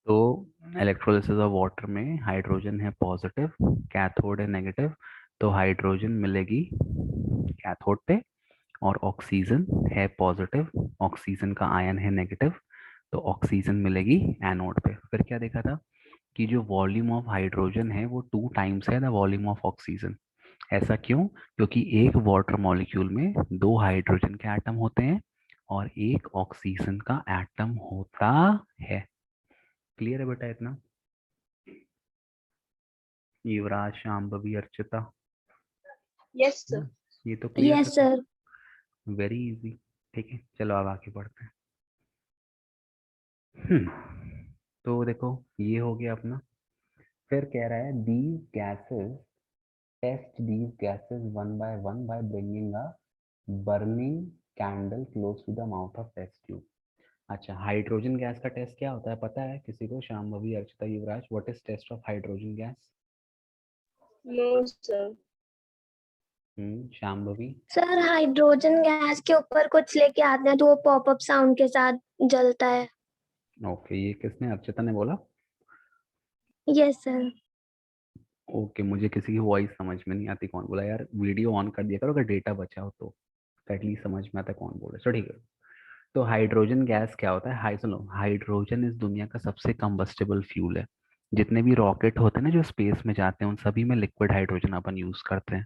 तो electrolysis of water में hydrogen है पॉजिटिव, कैथोड है नेगेटिव। तो हाइड्रोजन मिलेगी कैथोड पे, और ऑक्सीजन है पॉजिटिव, ऑक्सीजन का आयन है नेगेटिव, तो ऑक्सीजन मिलेगी एनोड पे। फिर क्या देखा था कि जो वॉल्यूम ऑफ हाइड्रोजन है वो 2 टाइम्स है द वॉल्यूम ऑफ ऑक्सीजन। ऐसा क्यों? क्योंकि एक वाटर मॉलिक्यूल में 2 हाइड्रोजन के एटम होते हैं और एक ऑक्सीजन का एटम होता है। क्लियर है बेटा इतना? युवराज, शांभवी, अर्चिता, यस है सर। ना? ये तो क्लियर यस था, सर। Very easy. ठीक है, चलो अब आगे बढ़ते हैं। तो देखो, ये हो गया अपना। फिर कह रहा है these gases, test these gases one by one by bringing a burning candle close to the mouth of test tube. अच्छा, हाइड्रोजन गैस का टेस्ट क्या होता है पता है किसी को? Shambhavi, Archita, Yuvraj, what is test of hydrogen gas? No sir. Shambhavi. Sir hydrogen gas के ऊपर कुछ लेके आते हैं तो वो पॉपअप साउंड के साथ जलता है। ओके, ये किसने, अर्चिता ने बोला? Yes sir. ओके, मुझे किसी की वॉइस समझ में नहीं आती कौन बोला यार। वीडियो ऑन कर दिया करो अगर डेटा बचा हो तो एटलीस्ट समझ में आता है कौन बोल रहा है। चलो ठीक है। तो हाइड्रोजन गैस क्या होता है? सुनो, हाइड्रोजन इस दुनिया का सबसे कंबस्टेबल फ्यूल है। जितने भी रॉकेट होते हैं ना जो स्पेस में जाते हैं, उन सभी में लिक्विड हाइड्रोजन अपन यूज करते हैं।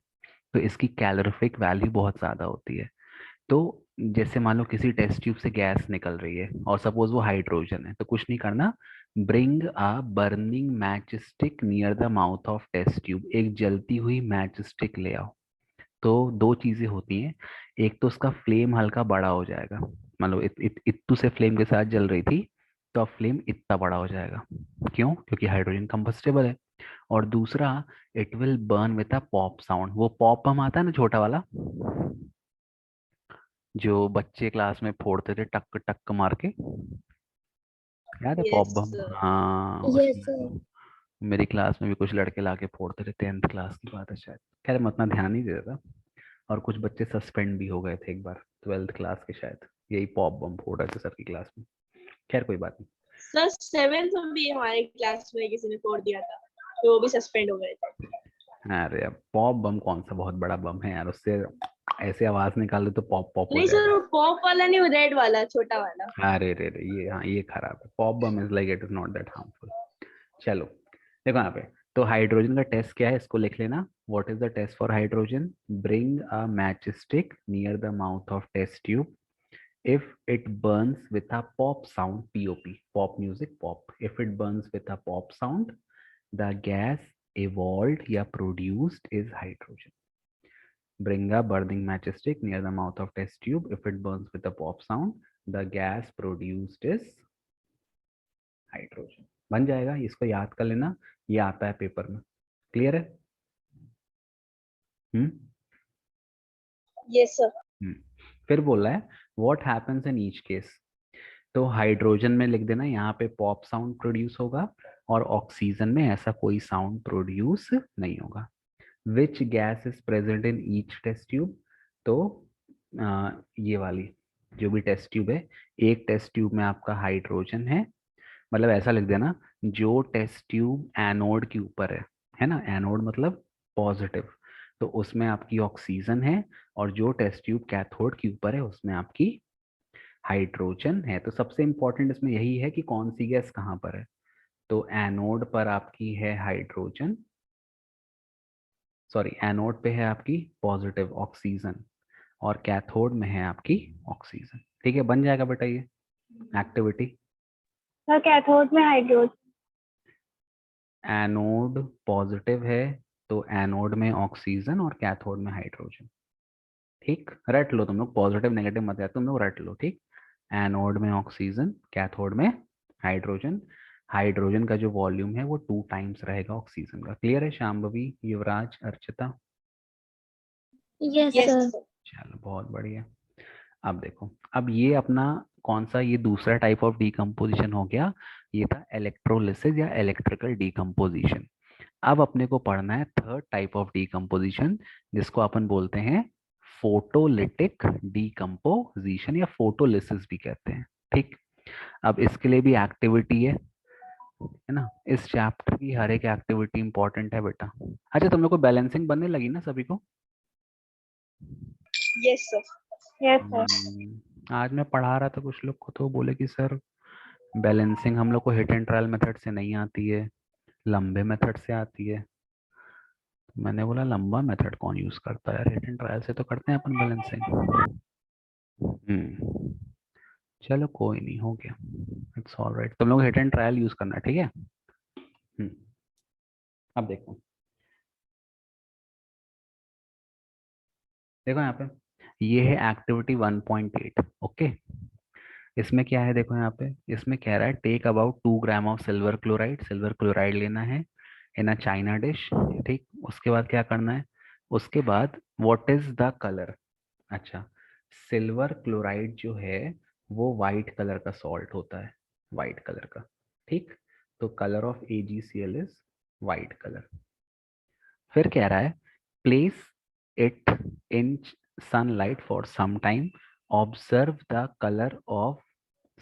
तो इसकी कैलोरीफिक वैल्यू बहुत ज्यादा होती है। तो जैसे मान लो किसी टेस्ट ट्यूब से गैस निकल रही है और सपोज वो हाइड्रोजन है, तो कुछ नहीं करना, bring a burning match stick near the mouth of test tube. एक जलती हुई मैच स्टिक ले आओ। तो दो चीजें होती हैं, एक तो उसका फ्लेम हल्का बड़ा हो जाएगा। मान लो इत्तू से फ्लेम के साथ जल रही थी, तो अब फ्लेम इतना बड़ा हो जाएगा। क्यों? क्योंकि हाइड्रोजन कंबस्टेबल है। और दूसरा, it will burn with a pop sound. वो पॉप बम आता है ना छोटा वाला, जो बच्चे क्लास में फोड़ते थे टक टक मार के, याद है पॉप यस बम? सर। हाँ, यस उसमें सर। तो मेरी क्लास में भी कुछ लड़के लाके फोड़ते थे, 10th क्लास की बात है शायद। खैर मैं उतना ध्यान नहीं देता था। और कुछ बच्चे सस्पेंड भी हो गए थे एक बार, 12th क्लास के शायद, यही पॉप बम फोड़ रहे थे सर की क्लास में। खैर कोई बात नहीं। सर 7th में भी हमारे क्लास में किसी ने फोड़ दिया था, तो वो भी सस्पेंड हो गए थे। अरे अब पॉप बम कौन सा बहुत बड़ा बम है यार, उससे ऐसे आवाज निकाल दो तो पॉप पॉप हो नहीं सर, जाएगा। वो पॉप वाला नहीं, वो रेड वाला, छोटा वाला। अरे रे रे, ये हाँ ये खराब है। Pop bomb is like it is not that harmful. चलो देखो यहाँ पे, तो हाइड्रोजन का टेस्ट क्या है इसको लिख लेना। What is the test for hydrogen? Bring a match stick near the mouth of test tube. If it burns with a pop sound, POP, pop music, pop. If it burns with a pop sound, the gas evolved या produced is hydrogen. Bring a burning matchstick near the mouth of test tube. If it burns with a pop sound, the gas produced is hydrogen. बन जाएगा, इसको याद कर लेना, ये आता है पेपर में। क्लियर है? हम्म यस सर। हम्म फिर बोला है what happens in each case. तो हाइड्रोजन में लिख देना यहाँ पे पॉप साउंड प्रोड्यूस होगा, और ऑक्सीजन में ऐसा कोई साउंड प्रोड्यूस नहीं होगा। Which gas is present in each test tube? तो ये वाली जो भी टेस्ट ट्यूब है, एक टेस्ट ट्यूब में आपका हाइड्रोजन है। मतलब ऐसा लिख देना, जो टेस्ट ट्यूब एनोड के ऊपर है ना, एनोड मतलब पॉजिटिव, तो उसमें आपकी ऑक्सीजन है। और जो टेस्ट ट्यूब कैथोड के ऊपर है उसमें आपकी हाइड्रोजन है। तो सबसे इंपॉर्टेंट इसमें यही है कि कौन सी गैस कहाँ पर है। तो एनोड पर आपकी है हाइड्रोजन, सॉरी एनोड पे है आपकी पॉजिटिव ऑक्सीजन, और कैथोड में है आपकी ऑक्सीजन। ठीक है, बन जाएगा बेटा ये एक्टिविटी। सर कैथोड में हाइड्रोजन। एनोड पॉजिटिव है तो एनोड में ऑक्सीजन और कैथोड में हाइड्रोजन। ठीक, रट लो तुम लोग, पॉजिटिव नेगेटिव मत याद, तुम लोग रट लो। ठीक, एनोड में ऑक्सीजन, कैथोड में हाइड्रोजन। हाइड्रोजन का जो वॉल्यूम है वो 2 टाइम्स रहेगा ऑक्सीजन का। क्लियर है Shambhavi, Yuvraj, Archita? Yes yes sir. Sir. चलो बहुत बढ़िया। अब देखो, अब ये अपना कौन सा, ये दूसरा टाइप ऑफ डीकम्पोजिशन हो गया। ये था इलेक्ट्रोलिसिस या इलेक्ट्रिकल डीकम्पोजिशन। अब अपने को पढ़ना है थर्ड टाइप ऑफ डीकम्पोजिशन, जिसको अपन बोलते हैं फोटोलिटिक डीकम्पोजिशन या फोटोलिसिस भी कहते हैं। ठीक, अब इसके लिए भी एक्टिविटी है। है ना। इस चैप्टर की हर एक एक्टिविटी इंपॉर्टेंट है बेटा। अच्छा तुम लोग को बैलेंसिंग बनने लगी ना सभी को? Yes sir. Yes sir. आज मैं पढ़ा रहा था कुछ लोग को तो बोले कि सर बैलेंसिंग हम लोग को हिट एंड ट्रायल मेथड से नहीं आती है, लंबे मेथड से आती है। मैंने बोला लंबा मेथड कौन यूज करता है यार, हिट एंड ट्रायल से तो करते हैं अपन बैलेंसिंग। चलो कोई नहीं, हो गया, इट्स ऑल राइट। तुम लोग हिट एंड ट्रायल यूज करना, ठीक है। अब देखो, देखो यहाँ पे ये है एक्टिविटी 1.8। ओके, इसमें क्या है देखो यहाँ पे, इसमें कह रहा है take about 2 gram of silver chloride. Silver chloride लेना है इन अ चाइना डिश, ठीक। उसके बाद क्या करना है, उसके बाद व्हाट इज द कलर। अच्छा, सिल्वर क्लोराइड जो है वो वाइट कलर का सॉल्ट होता है, वाइट कलर का, ठीक। तो colour of AgCl is white colour. फिर कह रहा है place it in sunlight for some time, observe the colour of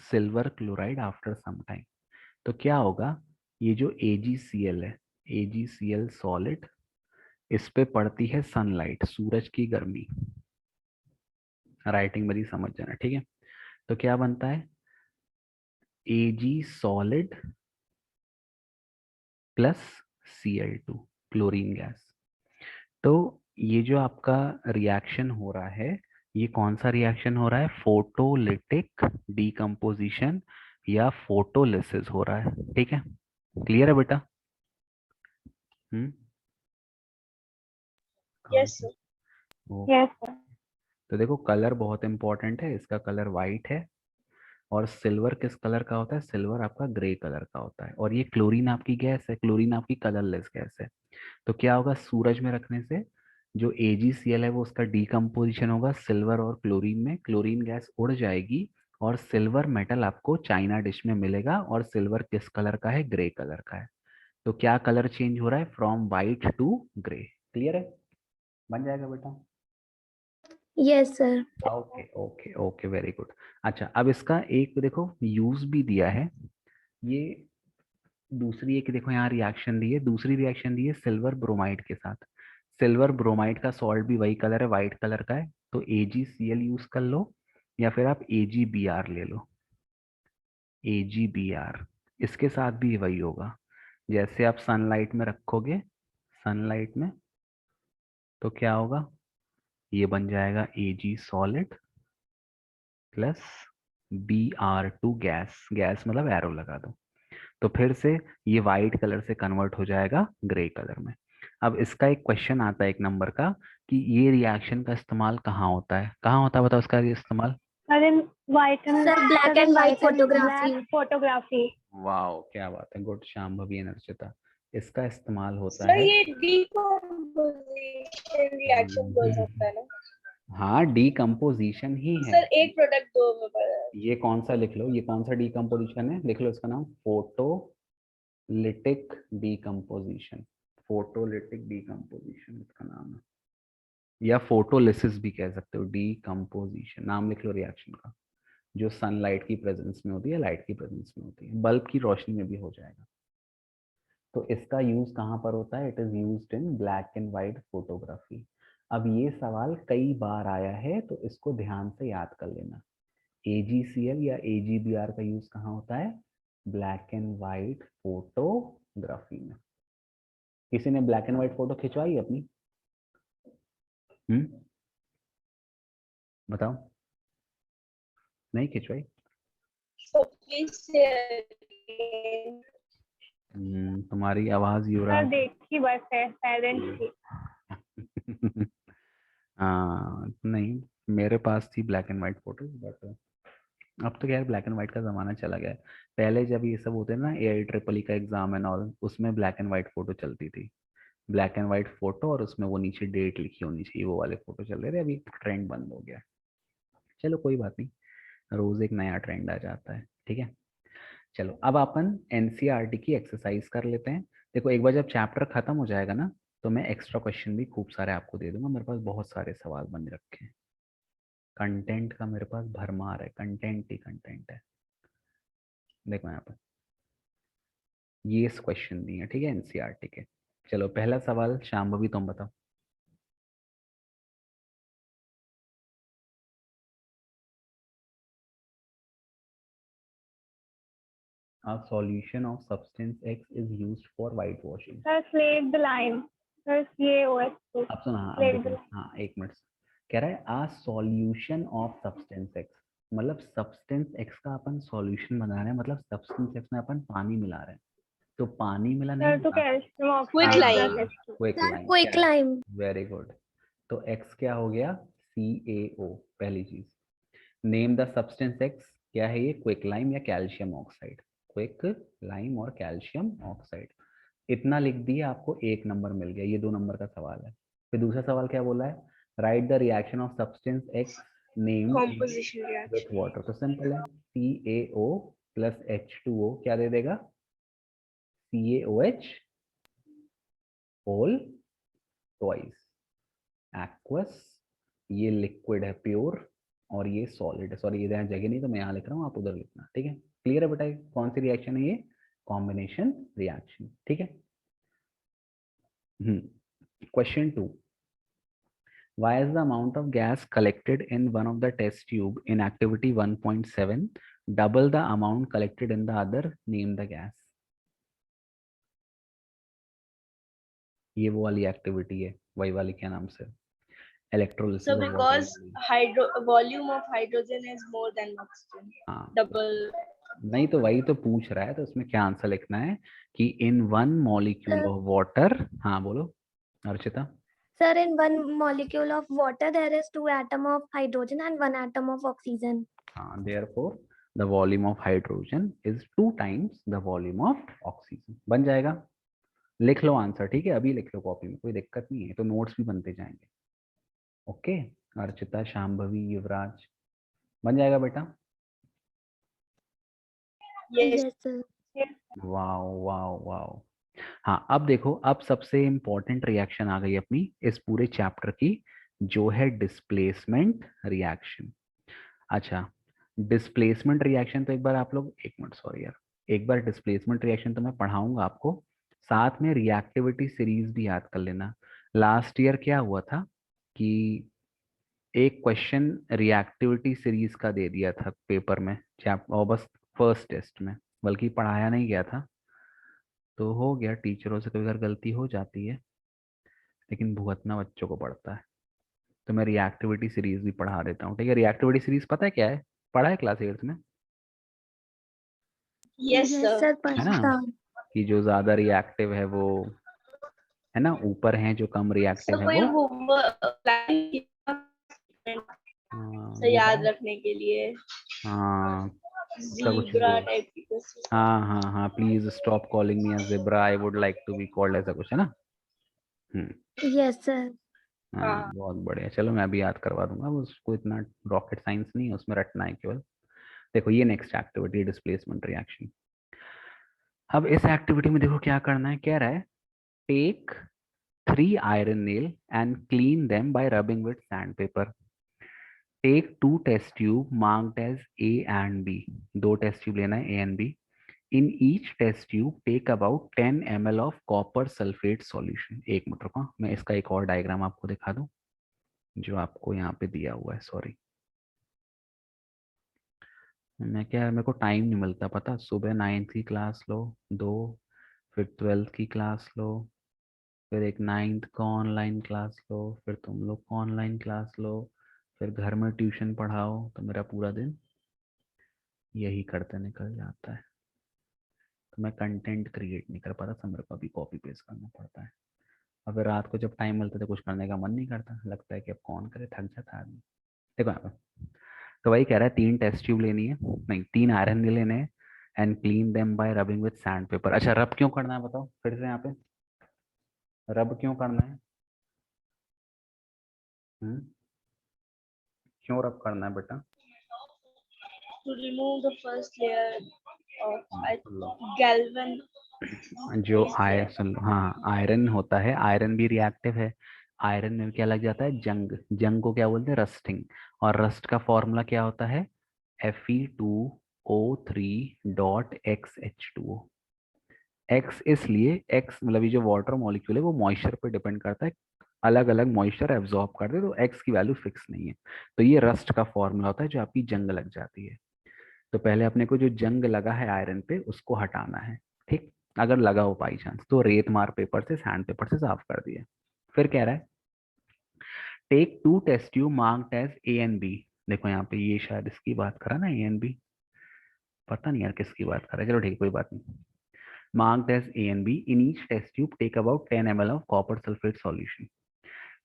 silver chloride after some time. तो क्या होगा, ये जो AgCl है, AgCl सॉलिड, इस पे पड़ती है सनलाइट, सूरज की गर्मी। राइटिंग मेरी समझ जाना, ठीक है। तो क्या बनता है, Ag solid plus Cl2, chlorine gas. तो ये जो आपका रिएक्शन हो रहा है, ये कौन सा रिएक्शन हो रहा है, फोटोलिटिक डीकम्पोजिशन या फोटोलिसिस हो रहा है, ठीक है। क्लियर है बेटा? Yes sir. Oh, yes sir. तो देखो कलर बहुत इंपॉर्टेंट है, इसका कलर वाइट है। और सिल्वर किस कलर का होता है, सिल्वर आपका ग्रे कलर का होता है। और ये क्लोरीन आपकी गैस है, क्लोरीन आपकी कलरलेस गैस है। तो क्या होगा, सूरज में रखने से जो AgCl है वो उसका डीकम्पोजिशन होगा सिल्वर और क्लोरीन में, क्लोरीन गैस उड़ जाएगी और सिल्वर मेटल आपको चाइना डिश में मिलेगा। और सिल्वर किस कलर का है, ग्रे कलर का है। तो क्या कलर चेंज हो रहा है, from white to grey. Clear है? बन जाएगा बेटा? Yes sir. Okay okay okay, very good. अच्छा, अब इसका एक देखो यूज भी दिया है। ये दूसरी एक देखो यहाँ रिएक्शन दी है, दूसरी रिएक्शन दी है सिल्वर ब्रोमाइड के साथ। सिल्वर ब्रोमाइड का सॉल्ट भी वही कलर है, वाइट कलर का है। तो AgCl यूज कर लो या फिर आप AgBr ले लो, AgBr। इसके साथ भी वही होगा, जैसे आप सनलाइट में रखोगे, सनलाइट में, तो क्या होगा, ये बन जाएगा Ag solid plus Br2 gas, gas मतलब एरो लगा दो। तो फिर से ये वाइट कलर से कन्वर्ट हो जाएगा ग्रे कलर में। अब इसका एक क्वेश्चन आता है 1 नंबर का, कि ये रिएक्शन का इस्तेमाल कहाँ होता है, कहाँ होता है बताओ इसका इस्तेमाल। Sir in white and sir black and white photography. Black photography. वाह क्या बात है, गुड शाम भवी एनर्जिता। इसका इस्तेमाल होता सर है, ये डीकम्पोजिशन रिएक्शन बोल सकता है ना? हाँ डीकम्पोजिशन ही है। सर एक प्रोडक्ट दो में पड़ा है। ये कौन सा लिख लो, ये कौन सा डीकम्पोजिशन है, लिख लो इसका नाम, फोटोलिटिक डीकम्पोजिशन। फोटोलिटिक डीकम्पोजिशन इसका नाम है, या फोटोलिसिस भी कह सकते हो, डीकम्पोजिशन नाम लिख लो रिएक्शन का, जो सनलाइट की प्रेजेंस में होती है, लाइट की प्रेजेंस में होती है, बल्ब की रोशनी में भी हो जाएगा। तो इसका यूज कहाँ पर होता है, it is used in black and white photography. अब ये सवाल कई बार आया है तो इसको ध्यान से याद कर लेना। AgCl या AgBr का यूज कहाँ होता है, ब्लैक एंड व्हाइट फोटोग्राफी में। किसी ने ब्लैक एंड व्हाइट फोटो खिंचवाई अपनी? बताओ, नहीं खिंचवाई? सर प्लीज तुम्हारी आवाज सर युवराज। देखी बस है, साइलेंट थी। हाँ नहीं, मेरे पास थी black and white photo, but अब तो यार ब्लैक एंड व्हाइट का जमाना चला गया है। पहले जब ये सब होते ना, AIEEE का एग्जाम एंड ऑल, उसमें ब्लैक एंड व्हाइट फोटो चलती थी, ब्लैक एंड व्हाइट फोटो, और उसमें वो नीचे डेट लिखी होनी चाहिए, वो वाले फोटो चल रहे थे। अभी ट्रेंड बंद हो गया। चलो कोई बात नहीं, रोज एक नया ट्रेंड आ जाता है, ठीक है। चलो अब अपन NCERT की एक्सरसाइज कर लेते हैं। देखो एक बार जब चैप्टर खत्म हो जाएगा ना, तो मैं एक्स्ट्रा क्वेश्चन भी खूब सारे आपको दे दूंगा, मेरे पास बहुत सारे सवाल बन रखे हैं। कंटेंट का मेरे पास भरमार है, कंटेंट ही कंटेंट है। देखो यहाँ पर ये इस क्वेश्चन दी है, ठीक है, एनसीईआरटी के। चलो पहला सवाल शांभवी तुम बताओ। A solution of substance X is used for whitewashing. Sir, slate the line. Sir, CaOH. अब सुना, हाँ अब Slate देखो, the हाँ एक मिनट, कह रहा है आ सॉल्यूशन ऑफ सब्सटेंस एक्स, मतलब सब्सटेंस एक्स का अपन सॉल्यूशन बना रहे हैं, मतलब सब्सटेंस एक्स में अपन पानी मिला रहे हैं, तो पानी मिला नहीं Sir, to मिला, calcium Quick oxide lime. plus H2. Quick sir line, quick lime. Very good. तो एक्स क्या हो गया, CaO, पहली चीज। नेम द सब्सटेंस एक्स, क्या है ये, क्विक लाइम या कैल्शियम ऑक्साइड, क्विक लाइम और कैल्शियम ऑक्साइड। इतना लिख दिया, आपको 1 नंबर मिल गया, ये 2 नंबर का सवाल है। फिर दूसरा सवाल क्या बोला है, right the reaction of substance x named Composition with reaction. Water, तो सिंपल है, CaO प्लस H2O क्या दे देगा, CaOH होल ट्वाइस, एक्वस, ये लिक्विड है प्योर, और ये सॉलिड है, सॉरी ये यहाँ जगह नहीं तो मैं यहाँ लिख रहा हूँ, आप उधर लिखना, ठीक है। क्लियर है बेटा, कौन सी रिएक्शन है ये, कॉम्बिनेशन रिएक्शन, ठीक है। Question 2, why is the amount of gas collected in one of the test tube in activity 1.7 double the amount collected in the other, name the gas। ये वो वाली एक्टिविटी है, वही वाली, क्या नाम से, electrolysis So of because volume of hydrogen is more than oxygen, हाँ double. नहीं तो वही तो पूछ रहा है, तो उसमें क्या आंसर लिखना है कि इन 1 मॉलिक्यूल ऑफ वाटर, हाँ बोलो Archita. Sir, in one molecule of water, there is 2 atoms of hydrogen and 1 atom of oxygen. हाँ, therefore the volume of hydrogen is 2 times the volume of oxygen। बन जाएगा, लिख लो आंसर, ठीक है, अभी लिख लो कॉपी में, कोई दिक्कत नहीं है, तो नोट्स भी बनते जाएंगे। ओके, अर्चिता, शांभवी, युवराज, बन जाएगा बेटा। Yes. Yes, sir. Wow wow wow. हाँ अब देखो, अब सबसे इम्पोर्टेंट रिएक्शन आ गई अपनी इस पूरे चैप्टर की, जो है डिस्प्लेसमेंट रिएक्शन। अच्छा, डिस्प्लेसमेंट रिएक्शन तो एक बार आप लोग, एक मिनट सॉरी यार, एक बार डिस्प्लेसमेंट रिएक्शन तो मैं पढ़ाऊंगा आपको, साथ में रिएक्टिविटी सीरीज भी याद कर लेना। लास्ट ईयर क्या हुआ था कि एक क्वेश्चन रिएक्टिविटी सीरीज का दे दिया था पेपर में, चैप्टर, और बस फर्स्ट टेस्ट में, बल्कि पढ़ाया नहीं गया था, तो हो गया, टीचरों से कभी अगर गलती हो जाती है, लेकिन भुगतना बच्चों को पड़ता है, तो मैं रिएक्टिविटी सीरीज भी पढ़ा देता हूँ, ठीक है। रिएक्टिविटी सीरीज पता है क्या है, पढ़ा है क्लास 8 में, Yes, Yes, sir. sir. है ना, पढ़ा। कि जो ज्यादा रिएक्टिव है वो, है ना, ऊपर है, जो कम रिएक्टिव So है कोई वो, से वो याद है, रखने के लिए हाँ ऐसा कुछ zebra बोल, टाइप की क्वेश्चन। हाँ हाँ हाँ, please stop calling me as zebra, I would like to be called, ऐसा कुछ है ना। Yes, sir. हाँ हाँ। बहुत बढ़िया, चलो मैं भी याद करवा दूंगा, उसको इतना रॉकेट साइंस नहीं है, उसमें रटना है केवल। देखो ये नेक्स्ट एक्टिविटी, डिस्प्लेसमेंट रिएक्शन। अब इस एक्टिविटी में देखो क्या करना है, कह रहा है take 3 iron nail and clean them by rubbing with sandpaper। Take 2 test tube marked as A and B, 2 test tube लेना है A and B। In each test tube take about 10 ml of copper sulfate solution। एक minute रुको, मैं इसका एक और diagram आपको दिखा दूं, जो आपको यहाँ पे दिया हुआ है, सॉरी मैं क्या, मेरे को टाइम नहीं मिलता पता, सुबह 9th की क्लास लो 2, फिर 12th की क्लास लो, फिर एक 9th का ऑनलाइन क्लास लो, फिर तुम लोग को ऑनलाइन क्लास लो, फिर घर में ट्यूशन पढ़ाओ, तो मेरा पूरा दिन यही करते निकल जाता है, तो मैं कंटेंट क्रिएट नहीं कर पाता, तो मेरे को अभी कॉपी पेस्ट करना पड़ता है। और फिर रात को जब टाइम मिलता है तो कुछ करने का मन नहीं करता, लगता है कि अब कौन करे, थक जाता है आदमी। देखो यहाँ पे, तो वही कह रहा है 3 टेस्ट ट्यूब लेनी है, नहीं 3 आयरन नहीं लेने हैं, and clean them by rubbing with sand paper. अच्छा रब क्यों करना है बताओ फिर से, यहाँ पे रब क्यों करना है, क्यों रब करना है बेटा, To remove the first layer of soon low, galvan. जो आयरन, सुन लो, हाँ आयरन होता है, आयरन भी रिएक्टिव है, आयरन में क्या लग जाता है, जंग, जंग को क्या बोलते हैं, रस्टिंग, और रस्ट का फॉर्मूला क्या होता है, Fe2O3 डॉट XH2O। एक्स इसलिए, एक्स मतलब ये जो वाटर मॉलिक्यूल है वो मॉइस्चर पे डिपेंड करता है, अलग अलग मॉइस्चर एब्जॉर्ब करते हैं, तो एक्स की वैल्यू फिक्स नहीं है। तो ये रस्ट का फॉर्मूला होता है जो आपकी जंग लग जाती है। तो पहले अपने को जो जंग लगा है आयरन पे उसको हटाना है, ठीक। अगर लगा हो बाई चांस तो रेत मार पेपर से, सैंड पेपर से साफ कर दिया। फिर कह रहा है take two test tube marked as A and B. देखो यहाँ पे ये शायद इसकी बात करा ना, ए एंड बी, पता नहीं यार किसकी बात कर रहा है, चलो ठीक, कोई बात नहीं। Marked as A and B. In each test tube, take about 10 ml of copper sulfate solution.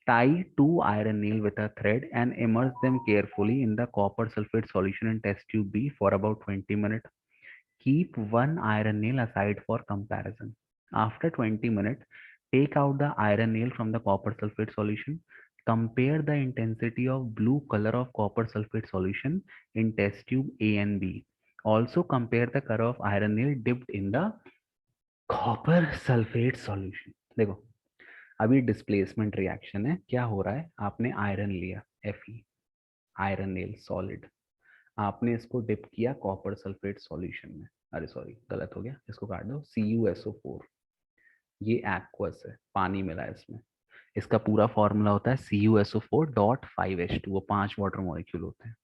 Tie two iron nail with a thread and immerse them carefully in the copper sulfate solution in test tube B for about 20 minutes. Keep one iron nail aside for comparison. After 20 minutes, take out the iron nail from the copper sulfate solution. Compare the intensity of blue color of copper sulfate solution in test tube A and B. Also compare the color of iron nail dipped in the copper sulphate solution. देखो अभी displacement reaction है, क्या हो रहा है, आपने iron लिया Fe, iron nail solid, आपने इसको डिप किया कॉपर सल्फेट सॉल्यूशन में, अरे सॉरी गलत हो गया, इसको काट दो, CuSO4, ये एक्वस है, पानी मिला है इसमें। इसका पूरा फॉर्मूला होता है CuSO4.5H2, वो 5 वाटर मॉलिक्यूल होते हैं।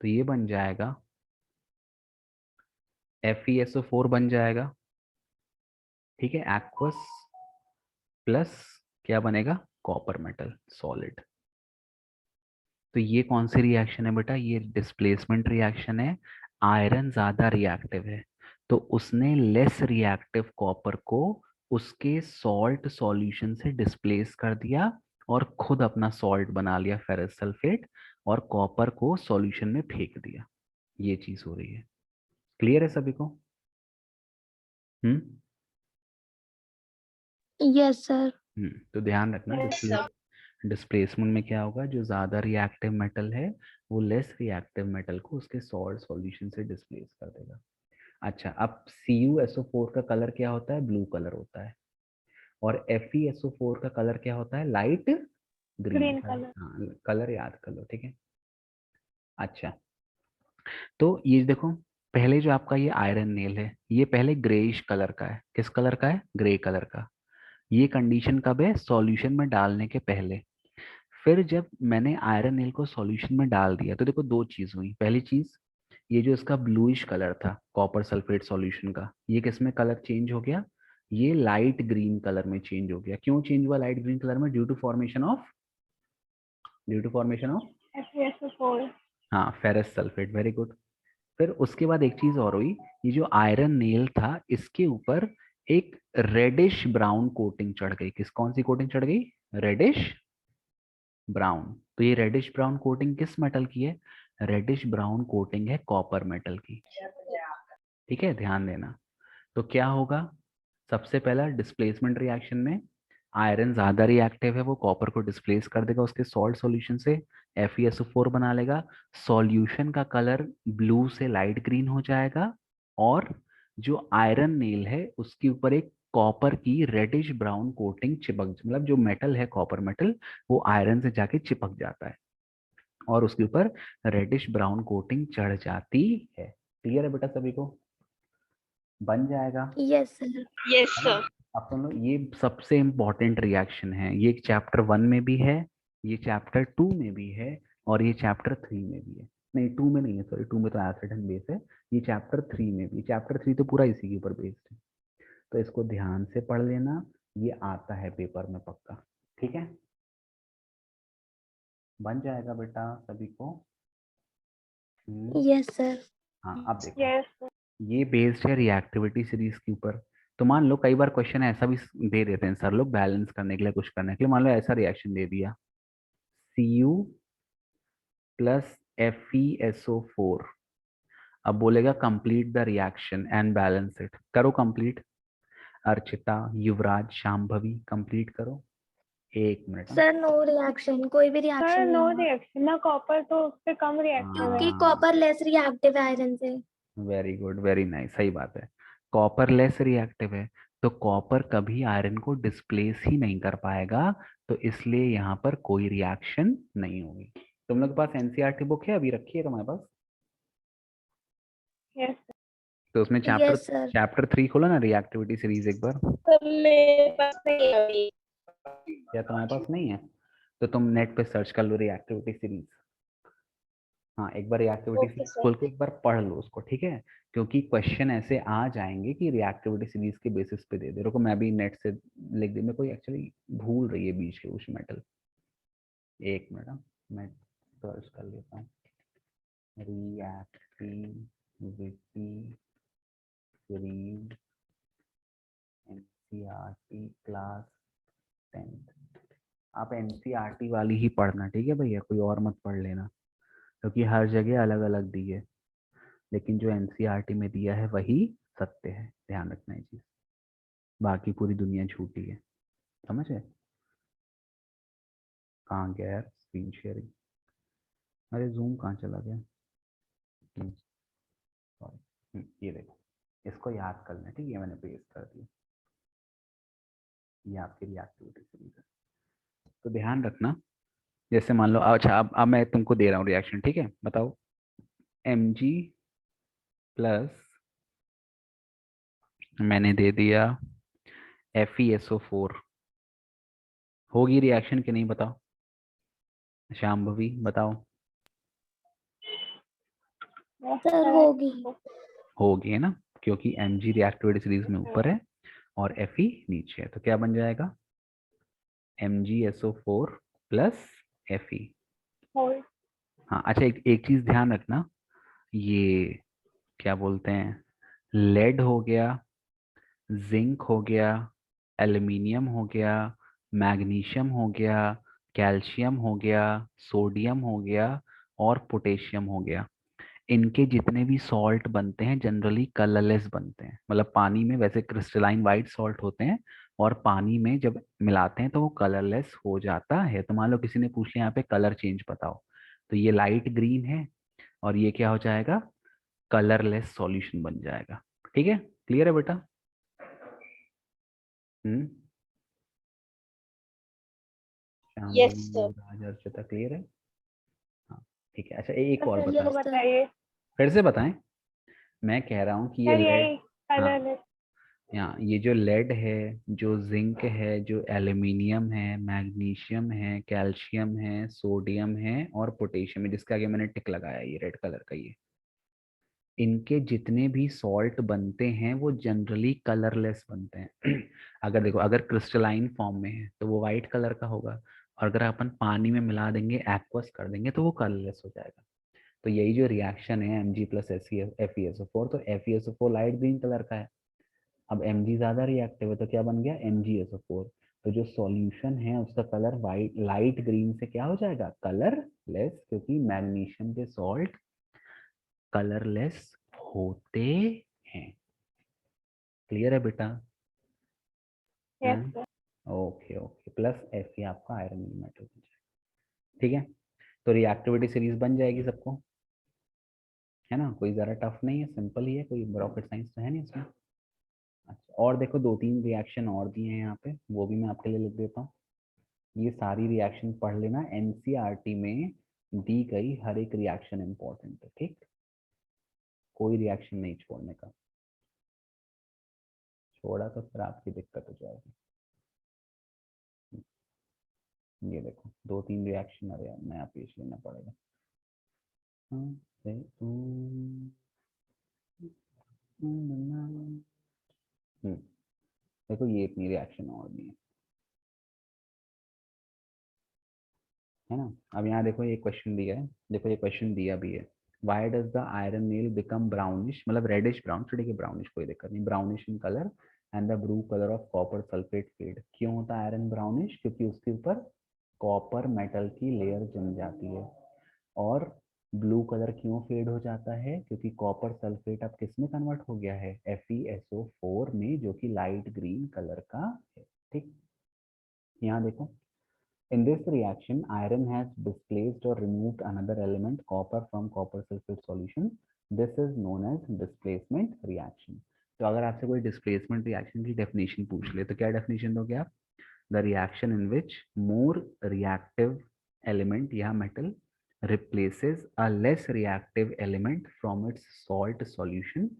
तो ये बन जाएगा FeSO4 बन जाएगा, ठीक है, एक्वस प्लस क्या बनेगा, कॉपर मेटल सॉलिड। तो ये कौन सी रिएक्शन है बेटा, ये डिस्प्लेसमेंट रिएक्शन है। आयरन ज्यादा रिएक्टिव है तो उसने लेस रिएक्टिव कॉपर को उसके सॉल्ट सॉल्यूशन से डिस्प्लेस कर दिया और खुद अपना सॉल्ट बना लिया फेरस सल्फेट, और कॉपर को सॉल्यूशन में फेंक दिया। ये चीज हो रही है, क्लियर है सभी को? Yes sir. तो ध्यान रखना Yes, sir. डिस्प्लेसमेंट में क्या होगा, जो ज्यादा रिएक्टिव मेटल है वो लेस रिएक्टिव मेटल को उसके सॉल्ट सॉल्यूशन से डिस्प्लेस कर देगा। अच्छा, अब CuSO4 का कलर क्या होता है, ब्लू कलर होता है, और FeSO4 का कलर क्या होता है, लाइट ग्रीन। Green colour. हाँ, कलर याद कर लो, ठीक है। अच्छा, तो ये देखो पहले जो आपका ये आयरन नेल है ये पहले ग्रेइश कलर का है, किस कलर का है, ग्रे कलर का। ये कंडीशन कब है, सॉल्यूशन में डालने के पहले। फिर जब मैंने आयरन नेल को सॉल्यूशन में डाल दिया तो देखो दो चीज हुई। पहली चीज, ये जो इसका ब्लूइश कलर था कॉपर सल्फेट सॉल्यूशन का, ये किस में कलर चेंज हो गया, ये लाइट ग्रीन कलर में चेंज हो गया। क्यों चेंज हुआ लाइट ग्रीन कलर में, due to formation of FeSO4। हाँ फेरस सल्फेट, वेरी गुड। फिर उसके बाद एक चीज और हुई, ये जो आयरन नेल था इसके ऊपर एक रेडिश ब्राउन कोटिंग चढ़ गई। किस कौन सी कोटिंग चढ़ गई, रेडिश ब्राउन। तो ये रेडिश ब्राउन कोटिंग किस मेटल की है, रेडिश ब्राउन कोटिंग है कॉपर मेटल की, ठीक है, ध्यान देना। तो क्या होगा, सबसे पहला डिस्प्लेसमेंट रिएक्शन में आयरन ज्यादा रिएक्टिव है, वो कॉपर को डिस्प्लेस कर देगा उसके सॉल्ट सॉल्यूशन से, FeSO4 बना लेगा, सॉल्यूशन का कलर ब्लू से लाइट ग्रीन हो जाएगा, और जो आयरन नेल है उसके ऊपर एक कॉपर की रेडिश ब्राउन कोटिंग चिपक, मतलब जो मेटल है कॉपर मेटल वो आयरन से जाके चिपक जाता है और उसके ऊपर रेडिश ब्राउन कोटिंग चढ़ जाती है। क्लियर है बेटा सभी को, बन जाएगा, यस सर। Yes, है ना। sir. अब सुनो, ये सबसे इम्पोर्टेंट रिएक्शन है, ये चैप्टर 1 में भी है, ये चैप्टर 2 में भी है, और ये चैप्टर 3 में भी है। नहीं 2 में नहीं है, सॉरी 2 में तो एसिड एंड बेस है, ये चैप्टर 3 में भी, चैप्टर 3 तो पूरा इसी के ऊपर बेस्ड है। तो इसको ध्यान से पढ़ लेना, ये आता है पेपर में पक्का, ठीक है, बन जाएगा बेटा सभी को। Yes sir. हाँ अब देखो, यस। ये बेस्ड है रिएक्टिविटी सीरीज के ऊपर। तो मान लो कई बार क्वेश्चन ऐसा भी दे देते हैं सर लोग बैलेंस करने के लिए, कुछ करने के लिए, मान लो ऐसा रिएक्शन दे दिया Cu प्लस FeSO4, अब बोलेगा complete the reaction and balance it, करो कंप्लीट। अर्चिता, युवराज, शांभवी कंप्लीट करो, 1 मिनट। सर नो रिएक्शन, कोई भी रिएक्शन सर नहीं नो हुआ रिएक्शन ना, कॉपर तो उससे कम रिएक्टिव है। क्योंकि कॉपर लेस रिएक्टिव है आयरन से। वेरी गुड, वेरी नाइस, सही बात है, कॉपर लेस रिएक्टिव है, तो कॉपर कभी आयरन को डिस्प्लेस ही नहीं कर पाएगा, तो इसलिए यहाँ पर कोई रिएक्शन नहीं होगी। तुम लोग के पास एनसीईआरटी बुक है, अभी रखी है तुम्हारे पास? यस। तो उसमें यस सर। चैप्टर 3 खोलो ना, रिएक्टिविटी सीरीज एक बार। तो मेरे पास नहीं है अभी। क्या तुम्हारे पास नहीं है? तो तुम नेट पे सर्च कर लो रिएक्टिविटी सीरीज। हाँ, एक बार रिएक्टिविटी ओके सीरीज सर। खोल के एक बार पढ़ लो उसको, ठीक है? क्योंकि क्वेश्चन ऐसे आ जाएंगे कि रिएक्टिविटी सीरीज के बेसिस पे दे दे। रुको मैं भी नेट से लिख दी, मेरे को एक्चुअली भूल रही है बीच के उस मेटल। एक मिनट हाँ, मैं सर्च कर लेता हूँ। Reactivity series NCERT class 10th। आप एनसीईआरटी वाली ही पढ़ना, ठीक है भैया, कोई और मत पढ़ लेना, क्योंकि हर जगह अलग अलग दी है, लेकिन जो एनसीईआरटी में दिया है वही सत्य है, ध्यान रखना है चीज, बाकी पूरी दुनिया झूठी है, समझे? कहाँ गया यार स्क्रीन शेयरिंग? अरे जूम कहाँ चला गया? सॉरी, ये देखो, इसको याद कर लें, ठीक है? मैंने पेस्ट कर दिया, ये आपकी रिएक्टिविटी सीरीज है। तो ध्यान रखना, जैसे मान लो, अच्छा अब मैं तुमको दे रहा हूँ रिएक्शन, ठीक है? बताओ, Mg प्लस मैंने दे दिया FeSO4, होगी रिएक्शन कि नहीं बताओ? शाम्भवी बताओ। सर होगी। होगी है ना, क्योंकि Mg रिएक्टिविटी सीरीज में ऊपर है और Fe नीचे है, तो क्या बन जाएगा? MgSO4 plus Fe। हाँ अच्छा, एक चीज ध्यान रखना, ये क्या बोलते हैं, लेड हो गया, जिंक हो गया, एल्युमिनियम हो गया, मैग्नीशियम हो गया, कैल्शियम हो गया, सोडियम हो गया और पोटेशियम हो गया, इनके जितने भी सॉल्ट बनते हैं जनरली कलरलेस बनते हैं। मतलब पानी में वैसे क्रिस्टलाइन वाइट सॉल्ट होते हैं, और पानी में जब मिलाते हैं तो वो कलरलेस हो जाता है। तो मान लो किसी ने पूछ लिया यहाँ पे कलर चेंज बताओ, तो ये लाइट ग्रीन है और ये क्या हो जाएगा? कलरलेस सॉल्यूशन बन जाएगा। ठीक है, क्लियर है बेटा? हम्म, श्याम यस भवी सर। राज अर्चिता क्लियर है? हाँ ठीक है। अच्छा एक और सर बता, ये यस सर। बताइए। फिर से बताएं। मैं कह रहा हूँ कि ये सर लेड, यही हाँ कलर। यहाँ ये जो लेड है, जो जिंक है, जो एल्यूमिनियम है, मैग्नीशियम है, कैल्शियम है, सोडियम है और पोटेशियम है, जिसके आगे मैंने टिक लगाया ये रेड कलर का, ये इनके जितने भी सॉल्ट बनते हैं वो जनरली कलरलेस बनते हैं। अगर देखो, अगर क्रिस्टलाइन फॉर्म में है तो वो वाइट कलर का होगा, और अगर अपन पानी में मिला देंगे, एक्वस कर देंगे, तो वो कलरलेस हो जाएगा। तो यही जो रिएक्शन है Mg प्लस FeSO4, तो FeSO4 लाइट ग्रीन कलर का है, अब Mg ज्यादा रिएक्टिव है तो क्या बन गया? MgSO4। तो जो सॉल्यूशन है उसका कलर वाइट लाइट ग्रीन से क्या हो जाएगा? कलरलेस, क्योंकि मैग्नीशियम के सॉल्ट कलरलेस होते हैं। क्लियर है बेटा? Yes sir. Okay okay, plus Fe आपका आयरन एलिमेंट हो जाएगा। ठीक है, तो रिएक्टिविटी सीरीज बन जाएगी सबको, है ना? कोई ज़रा टफ नहीं है, सिंपल ही है, कोई रॉकेट साइंस तो है नहीं इसमें। अच्छा, और देखो 2-3 रिएक्शन और दिए हैं यहाँ पे, वो भी मैं आपके लिए लिख देता हूँ। ये सारी रिएक्शन पढ़ लेना, एनसीईआरटी में दी गई हर एक रिएक्शन इंपॉर्टेंट है, ठीक? कोई रिएक्शन नहीं छोड़ने का, छोड़ा तो फिर आपकी दिक्कत हो जाएगी। ये देखो 2-3 रिएक्शन अरे नया पेज लेना पड़ेगा। देखो ये इतनी रिएक्शन और भी है ना? अब यहाँ देखो ये क्वेश्चन दिया है, देखो ये क्वेश्चन दिया भी है, why does the iron nail become brownish, मतलब रेडिश ब्राउन, ठीक है ब्राउनिश कोई दिक्कत नहीं, brownish in colour and the blue colour of copper sulphate fade. क्यों होता है आयरन ब्राउनिश? क्योंकि उसके ऊपर कॉपर मेटल की लेयर जम जाती है। और ब्लू कलर क्यों फेड हो जाता है? क्योंकि कॉपर सल्फेट अब किस में कन्वर्ट हो गया है? FeSO4 में, जो कि लाइट ग्रीन कलर का है। ठीक, यहाँ देखो, in this reaction, iron has displaced or removed another element, copper, from copper sulfate solution. This is known as displacement reaction. तो अगर आपसे कोई displacement reaction की definition पूछ ले तो क्या definition दोगे आप? The reaction in which more reactive element या metal replaces a less reactive element from its salt solution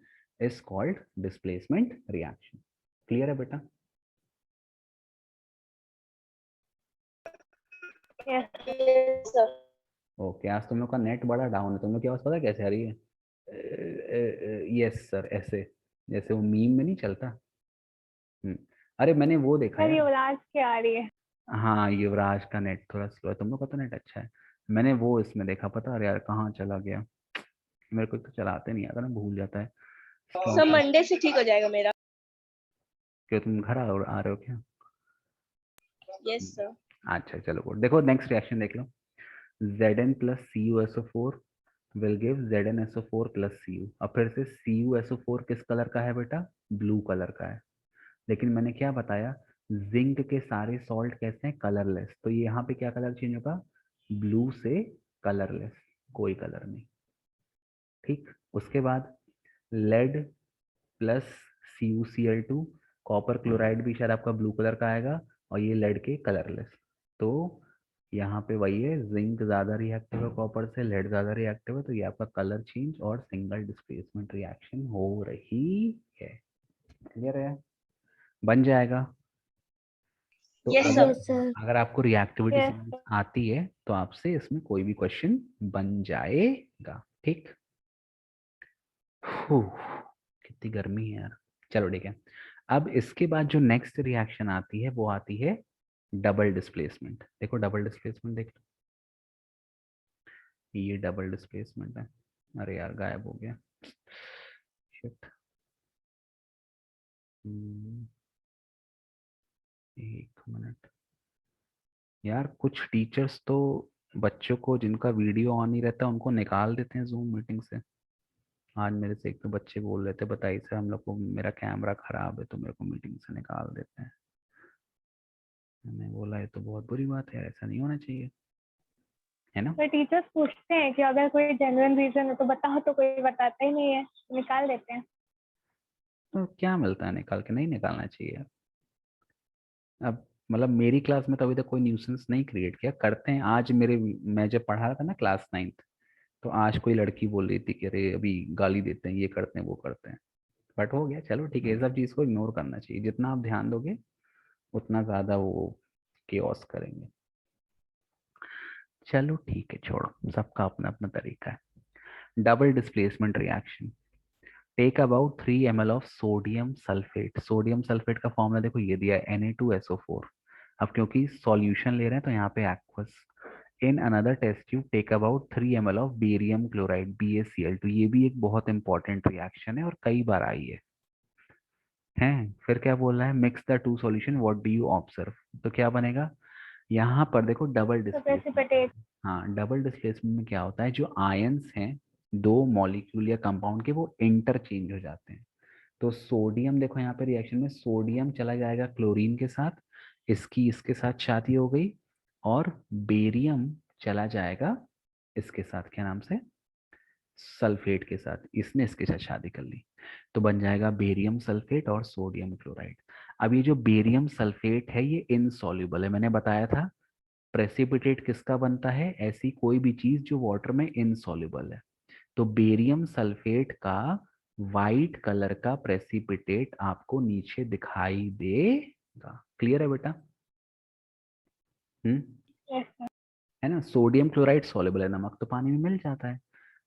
is called displacement reaction. Clear है बेटा? Yes. Yes, sir. ओके, आज तुम लोग का नेट बड़ा डाउन है। तुम लोग की आवाज पता है कैसे आ रही है? यस सर, ऐसे जैसे वो मीम में नहीं चलता। अरे मैंने वो देखा सर यार। युवराज की आ रही है। हाँ, युवराज का नेट थोड़ा स्लो है, तुम लोग का तो नेट अच्छा है। मैंने वो इसमें देखा, पता अरे यार कहाँ चला गया, मेरे को तो चलाते नहीं आता ना, भूल जाता है। सर मंडे से ठीक हो जाएगा मेरा। क्यों, तुम घर आ रहे हो क्या? Yes sir. अच्छा चलो गुड। देखो नेक्स्ट रिएक्शन देख लो। Zn plus CuSO4 will give ZnSO4 plus Cu। अब फिर से CuSO4 किस कलर का है बेटा? ब्लू कलर का है। लेकिन मैंने क्या बताया, जिंक के सारे सॉल्ट कैसे हैं? कलरलेस। तो ये यहाँ पे क्या कलर चेंज होगा? ब्लू से कलरलेस, कोई कलर नहीं। ठीक, उसके बाद lead plus CuCl2, copper chloride भी शायद आपका ब्लू कलर का आएगा, और ये लेड के कलरलेस। तो यहाँ पे वही है, जिंक ज्यादा रिएक्टिव है कॉपर से, लेड ज्यादा रिएक्टिव है, तो ये आपका कलर चेंज और सिंगल डिस्प्लेसमेंट रिएक्शन हो रही है। क्लियर है? बन जाएगा। तो Yes, अगर यस सर। अगर आपको रिएक्टिविटी Yes, समझ आती है तो आपसे इसमें कोई भी क्वेश्चन बन जाएगा। ठीक। फू, कितनी गर्मी है यार। चलो ठीक है। अब इसके बाद जो नेक्स्ट रिएक्शन आती है वो आती है डबल डिस्प्लेसमेंट। देखो डबल डिस्प्लेसमेंट देख लो, ये डबल डिस्प्लेसमेंट है। अरे यार गायब हो गया, शिट। एक मिनट यार, कुछ टीचर्स तो बच्चों को जिनका वीडियो ऑन नहीं रहता उनको निकाल देते हैं जूम मीटिंग से। आज मेरे से एक तो बच्चे बोल रहे थे, बताइए सर हम लोग को मेरा कैमरा खराब है तो मेरे को मीटिंग से निकाल देते हैं। मैंने बोला ये तो बहुत बुरी बात है, ऐसा नहीं होना चाहिए, है ना? तो टीचर्स पूछते हैं कि अगर कोई जेन्युइन रीजन है तो बताओ, तो कोई बताता ही नहीं है, निकाल देते हैं। तो क्या मिलता है निकाल के? नहीं निकालना चाहिए। अब मतलब मेरी क्लास में तो अभी तक कोई न्यूसेंस नहीं क्रिएट किया, करते हैं। आज मेरे, मैं जब पढ़ा रहा था ना क्लास 9th, तो आज कोई लड़की बोल रही थी कि अरे अभी गाली देते हैं, ये करते हैं वो करते हैं। बट हो गया, चलो ठीक है। ये सब चीज़ को इग्नोर करना चाहिए, जितना आप ध्यान दोगे उतना ज़्यादा वो केओस करेंगे। चलो ठीक है, छोड़ो, सबका अपना अपना तरीका है। Double displacement reaction. Take about 3 ml of sodium sulphate. Sodium sulphate का फॉर्मूला देखो, ये दिया है Na2SO4। अब क्योंकि सॉल्यूशन ले रहे हैं तो यहाँ पे aqueous. In another test tube take about 3 ml of barium chloride BaCl2। ये भी एक बहुत इंपॉर्टेंट रिएक्शन है और कई बार आई है। हैं, फिर क्या बोल रहा है? Mix the two solution, what do you observe? तो क्या बनेगा यहाँ पर? देखो डबल तो डिस्प्लेसमेंट। प्रेसिपिटेट। हाँ, डबल डिस्प्लेसमेंट में क्या होता है, जो आयंस हैं दो मॉलिक्यूल या कंपाउंड के, वो इंटरचेंज हो जाते हैं। तो सोडियम देखो यहाँ पे रिएक्शन में, सोडियम चला जाएगा क्लोरीन के साथ, इसकी इसके साथ शादी हो गई, और बेरियम चला जाएगा इसके साथ, क्या नाम से, सल्फेट के साथ, इसने इसके साथ शादी कर ली, तो बन जाएगा बेरियम सल्फेट और सोडियम क्लोराइड। अब ये जो बेरियम सल्फेट है ये इनसॉल्युबल है, मैंने बताया था। प्रेसिपिटेट किसका बनता है? ऐसी कोई भी चीज जो वाटर में इनसॉल्युबल है। तो बेरियम सल्फेट का वाइट कलर का प्रेसिपिटेट आपको नीचे दिखाई देगा। क्लियर है बेटा? Yes sir. है ना? सोडियम क्लोराइड सॉल्युबल है, नमक तो पानी में मिल जाता है।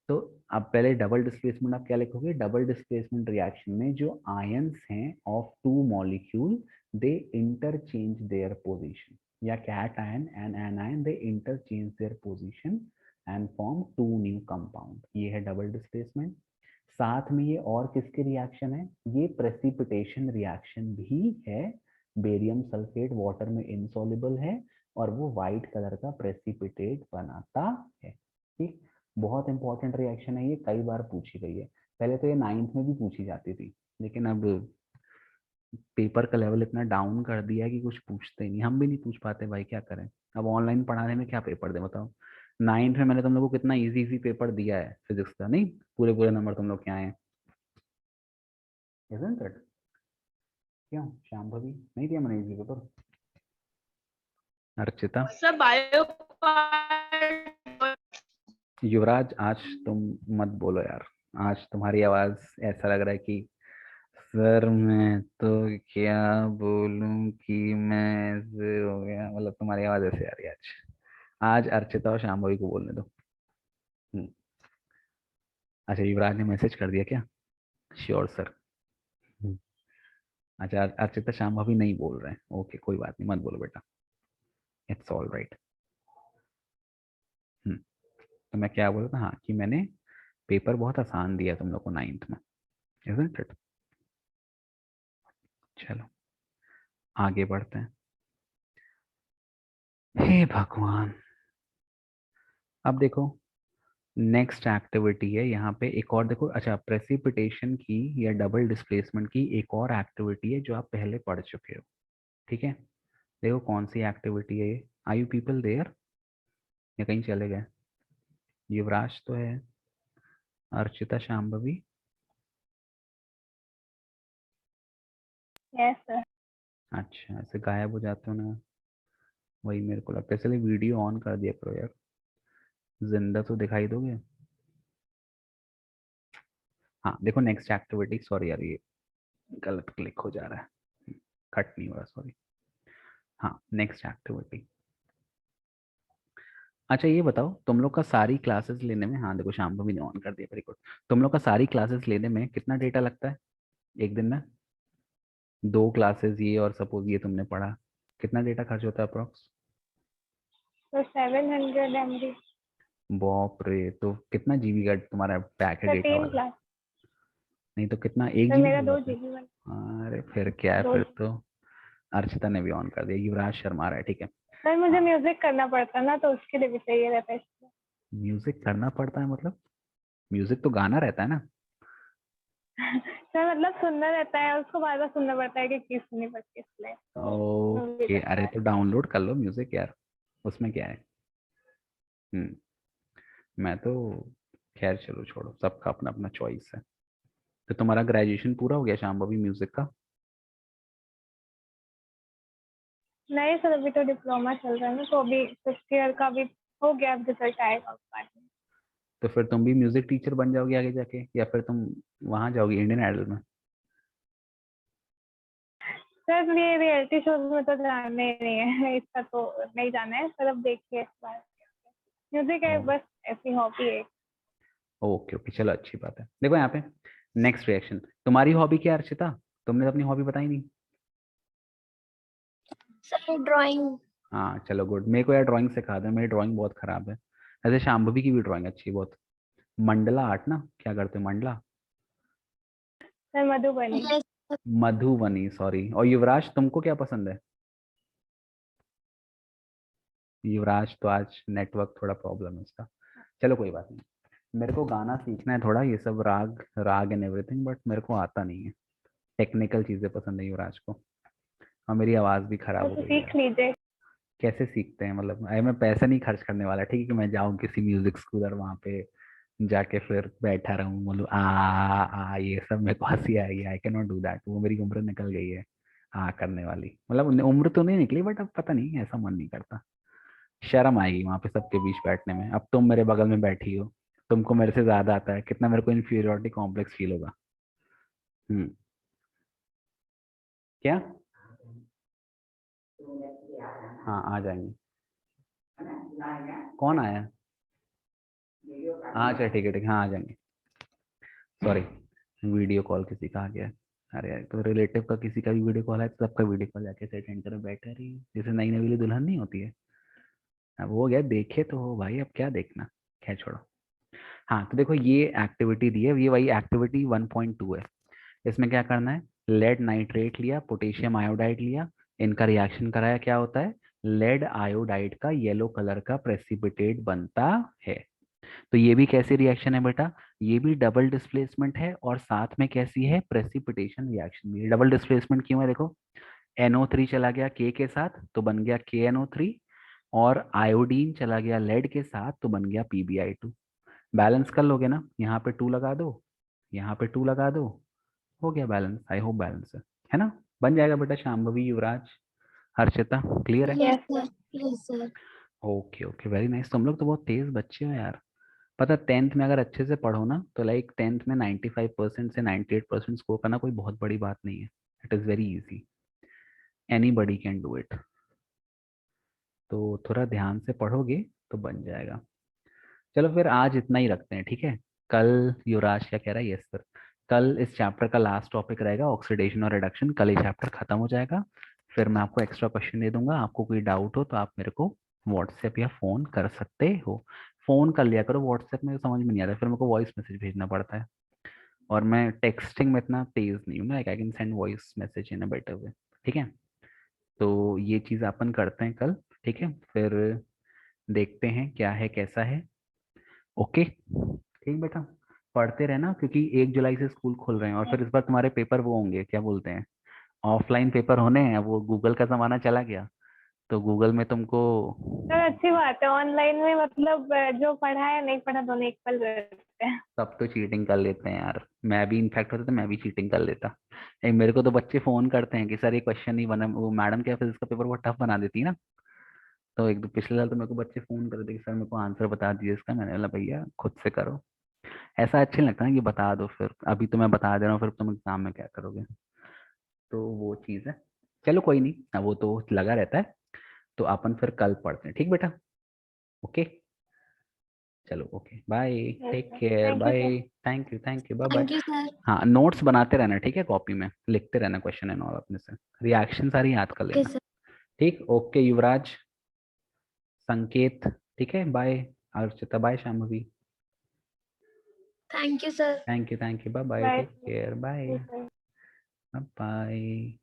तो अब पहले डबल डिस्प्लेसमेंट आप क्या लिखोगे? डबल डिस्प्लेसमेंट रिएक्शन में जो आयंस हैं of two molecule, they interchange their position, या cation and anion, they interchange their position and form two new compound. ये है डबल डिस्प्लेसमेंट। साथ में ये और किसके रिएक्शन है? ये प्रेसिपिटेशन रिएक्शन भी है। बेरियम सल्फेट वाटर में इनसॉल्युबल है और वो व्हाइट कलर का प्रेसिपिटेट बनाता है। ठीक, बहुत इंपॉर्टेंट रिएक्शन है ये, कई बार पूछी गई है। पहले तो ये 9th में भी पूछी जाती थी, लेकिन अब पेपर का लेवल इतना डाउन कर दिया है कि कुछ पूछते ही नहीं। हम भी नहीं पूछ पाते भाई, क्या करें। अब ऑनलाइन पढ़ाने में क्या पेपर दे बताओ। 9th में मैंने तुम लोग को कितना इजी इजी पेपर दिया है फिजिक्स का, नहीं पूरे पूरे नंबर तुम लोग के आए हैं। Isn't it? क्यों श्याम भाभी नहीं दिया मैंने easy paper? Archita, sir bio Yuvraj, आज तुम मत बोलो यार, आज तुम्हारी आवाज ऐसा लग रहा है कि सर मैं तो क्या बोलूं कि मैं ऐसे हो गया, मतलब तुम्हारी आवाज ऐसे आ रही है आज। आज अर्चिता और शांभवी को बोलने दो। हम्म, अच्छा युवराज ने मैसेज कर दिया क्या? Sure sir. अच्छा अर्चिता शांभवी नहीं बोल रहे हैं, ओके कोई बात नहीं, मत बोलो बेटा, इट्स ऑल राइट। तो मैं क्या बोल रहा था, हाँ कि मैंने पेपर बहुत आसान दिया तुम लोग को 9th में, isn't it? चलो आगे बढ़ते हैं। हे भगवान, अब देखो नेक्स्ट एक्टिविटी है यहाँ पे एक और, देखो अच्छा प्रेसिपिटेशन की या डबल डिस्प्लेसमेंट की एक और एक्टिविटी है जो आप पहले पढ़ चुके हो, ठीक है? देखो कौन सी एक्टिविटी है ये, आर यू पीपल देयर या कहीं चले गए? युवराज तो है, अर्चिता शांभवी, यस सर। अच्छा ऐसे गायब हो जाते हो ना, वही मेरे को लगता है, चलिए वीडियो ऑन कर दिया करो यार, जिंदा तो दिखाई दोगे। हाँ देखो नेक्स्ट एक्टिविटी, सॉरी यार ये गलत क्लिक हो जा रहा है, कट नहीं हो रहा, सॉरी। हाँ नेक्स्ट एक्टिविटी, अच्छा ये बताओ तुम लोग का सारी क्लासेस लेने में, हाँ देखो शाम को भी ऑन कर दिया, वेरी गुड। तुम लोग का सारी क्लासेस लेने में कितना डेटा लगता है एक दिन में? 2 क्लासेस ये और सपोज ये तुमने पढ़ा, कितना डेटा खर्च होता है अप्रोक्स? तो 700 MB। बाप रे, तो कितना जीबी का तुम्हारा पैक है सर डेटा 3 वाला? क्लास। नहीं तो कितना, 1 सर जीबी मेरा हो 2 जाता है? GB बन। अरे फिर क्या है, 2 फिर तो अर्चिता ने भी ऑन कर दिया, युवराज शर्मा रहा है, ठीक है। सर मुझे हाँ म्यूजिक करना पड़ता ना, तो उसके लिए भी चाहिए रहता है इसलिए। म्यूजिक करना पड़ता है मतलब? म्यूजिक तो गाना रहता है ना। सर मतलब सुनना रहता है, उसको बार बार सुनना पड़ता है कि किस सुननी पड़ती है, इसलिए तो म्यूजिक ओके, रहता अरे है। तो डाउनलोड कर लो म्यूजिक यार, उसमें क्या है। हम्म, मैं तो खैर चलो छोड़ो, सबका अपना अपना चॉइस है। तो तुम्हारा ग्रेजुएशन पूरा हो गया शांभवी म्यूजिक का? नहीं सर, अभी तो डिप्लोमा चल रहा है ना, तो अभी 5th ईयर का भी हो गया, अब रिजल्ट आएगा उस बाद में। तो फिर तुम भी म्यूजिक टीचर बन जाओगी आगे जाके, या फिर तुम वहां जाओगी इंडियन आइडल में? सर ये रियलिटी शोज में तो जाना ही नहीं है, इसका तो नहीं जाना है सर, अब देखिए इस बार। म्यूजिक है बस, ऐसी हॉबी है। ओके ओके चलो अच्छी बात है। देखो यहाँ पे नेक्स्ट रिएक्शन, तुम्हारी हॉबी क्या है अर्चिता? तुमने तो अपनी हॉबी बताई नहीं। Sir drawing. हाँ चलो गुड, मेरे को यार ड्राइंग सिखा दो, मेरी ड्राइंग बहुत खराब है। ऐसे शांभवी की भी ड्राइंग अच्छी है बहुत। मंडला आर्ट ना, क्या करते हो Mandla? Sir Madhubani. Yes sir. Madhubani, sorry. और युवराज तुमको क्या पसंद है? युवराज तो आज नेटवर्क थोड़ा प्रॉब्लम है उसका, चलो कोई बात नहीं। मेरे को गाना सीखना है थोड़ा, ये सब राग राग एंड एवरीथिंग, बट मेरे को आता नहीं है। टेक्निकल चीजें पसंद है युवराज को, और मेरी आवाज भी खराब हो तो गई है। सीख लीजिए। कैसे सीखते हैं मतलब? अरे मैं पैसा नहीं खर्च करने वाला, ठीक है कि मैं जाऊँ किसी म्यूजिक स्कूल और वहाँ पे जाके फिर बैठा रहूँ बोलूँ आ ये सब मेरे को हंसी आएगी, I can not do that, वो मेरी उम्र निकल गई है करने वाली, मतलब उम्र तो नहीं निकली, बट अब पता नहीं ऐसा मन नहीं करता, शर्म आएगी वहां पे सबके बीच बैठने में। अब तुम मेरे बगल में बैठी हो, तुमको मेरे से ज्यादा आता है, कितना मेरे को इन्फीरियोरिटी कॉम्प्लेक्स फील होगा। हम्म, क्या? हाँ आ जाएंगे। कौन आया? हाँ अच्छा ठीक है ठीक है, हाँ आ जाएंगे। सॉरी, वीडियो कॉल किसी का आ गया है। अरे यार, तो रिलेटिव का किसी का भी वीडियो कॉल है तो सबका वीडियो कॉल जाके से अटेंड करो, बैठे रही जैसे नई नवीली दुल्हन नहीं होती है। अब वो गया, देखे तो हो भाई, अब क्या देखना। खैर छोड़ो। हाँ तो देखो ये एक्टिविटी दी है, ये वही एक्टिविटी 1.2 है। इसमें क्या करना है, लेड नाइट्रेट लिया, पोटेशियम आयोडाइड लिया, इनका रिएक्शन कराया, क्या होता है, लेड आयोडाइड का येलो कलर का प्रेसिपिटेट बनता है। तो ये भी कैसी रिएक्शन है बेटा, ये भी डबल डिस्प्लेसमेंट है, और साथ में कैसी है, प्रेसिपिटेशन रिएक्शन भी है। डबल डिस्प्लेसमेंट क्यों है, देखो NO3 चला गया के साथ तो बन गया KNO3, और आयोडीन चला गया लेड के साथ तो बन गया PbI2। बैलेंस कर लोगे ना, यहाँ पे 2 लगा दो, यहाँ पे 2 लगा दो, हो गया बैलेंस, आई होप बैलेंस है ना? बन जाएगा बेटा शांभवी, युवराज, हर्षिता, क्लियर है? Yes yes sir. Sir. Yes sir. Okay okay very nice, तुम लोग तो बहुत तेज बच्चे हो यार। पता 10th में अगर अच्छे से पढ़ो ना तो लाइक 10th में 95% से 98% स्कोर करना कोई बहुत बड़ी बात नहीं है. It is very easy. Anybody can do it. तो थोड़ा ध्यान से पढ़ोगे तो बन जाएगा. चलो फिर आज इतना ही रखते हैं, ठीक है. कल युवराज क्या कह रहा है? Yes sir. कल इस चैप्टर का लास्ट टॉपिक रहेगा ऑक्सीडेशन और रिडक्शन. कल ये चैप्टर खत्म हो जाएगा. फिर मैं आपको एक्स्ट्रा क्वेश्चन दे दूंगा. आपको कोई डाउट हो तो आप मेरे को व्हाट्सएप या फोन कर सकते हो. फोन कर लिया करो, व्हाट्सएप में समझ में नहीं आता, फिर मेरे को वॉइस मैसेज भेजना पड़ता है. और मैं टेक्सटिंग में इतना तेज नहीं हूँ ना, I can send voice message in a better way. ठीक है. तो ये चीज़ अपन करते हैं कल. ठीक है. फिर देखते हैं क्या है कैसा है. ओके ठीक बेटा. पढ़ते रहना क्योंकि 1 जुलाई से स्कूल खुल रहे हैं और फिर इस बार तुम्हारे पेपर वो होंगे, क्या बोलते हैं, ऑफलाइन पेपर होने हैं. वो गूगल का जमाना चला गया तो गूगल में तुमको सर अच्छी बात है, ऑनलाइन में मतलब जो पढ़ा है नहीं पढ़ा दोनों इक्वल करते हैं। सब तो चीटिंग कर लेते हैं यार. मैं भी इनफैक्ट होता तो मैं भी चीटिंग कर लेता. मेरे को तो बच्चे फोन करते हैं कि सर ये क्वेश्चन नहीं बना. वो मैडम क्या फिजिक्स का पेपर बहुत टफ बना देती है ना. तो एक दो पिछले साल तो मेरे को बच्चे फोन कर देते कि सर मेरे को आंसर बता दीजिए इसका. मैंने बोला भैया खुद से करो. ऐसा अच्छा नहीं लगता ना कि बता दो, फिर अभी तो मैं बता दे रहा हूँ फिर तुम एग्जाम में क्या करोगे. तो वो चीज़ है. चलो कोई नहीं, अब वो तो लगा रहता है. तो अपन फिर कल पढ़ते हैं. ठीक बेटा. ओके. चलो okay bye. Take care. Thank you sir. Bye. Thank you bye bye. Thank you sir. हाँ नोट्स बनाते रहना, ठीक है. कॉपी में लिखते रहना क्वेश्चन एंड ऑल अपने से. रिएक्शन सारी याद कर ओके लेना. सर. ठीक. ओके युवराज, संकेत, ठीक है. Bye. Archita bye. Shambhavi thank you sir. Thank you bye bye. Bye take care. Bye sir. Bye.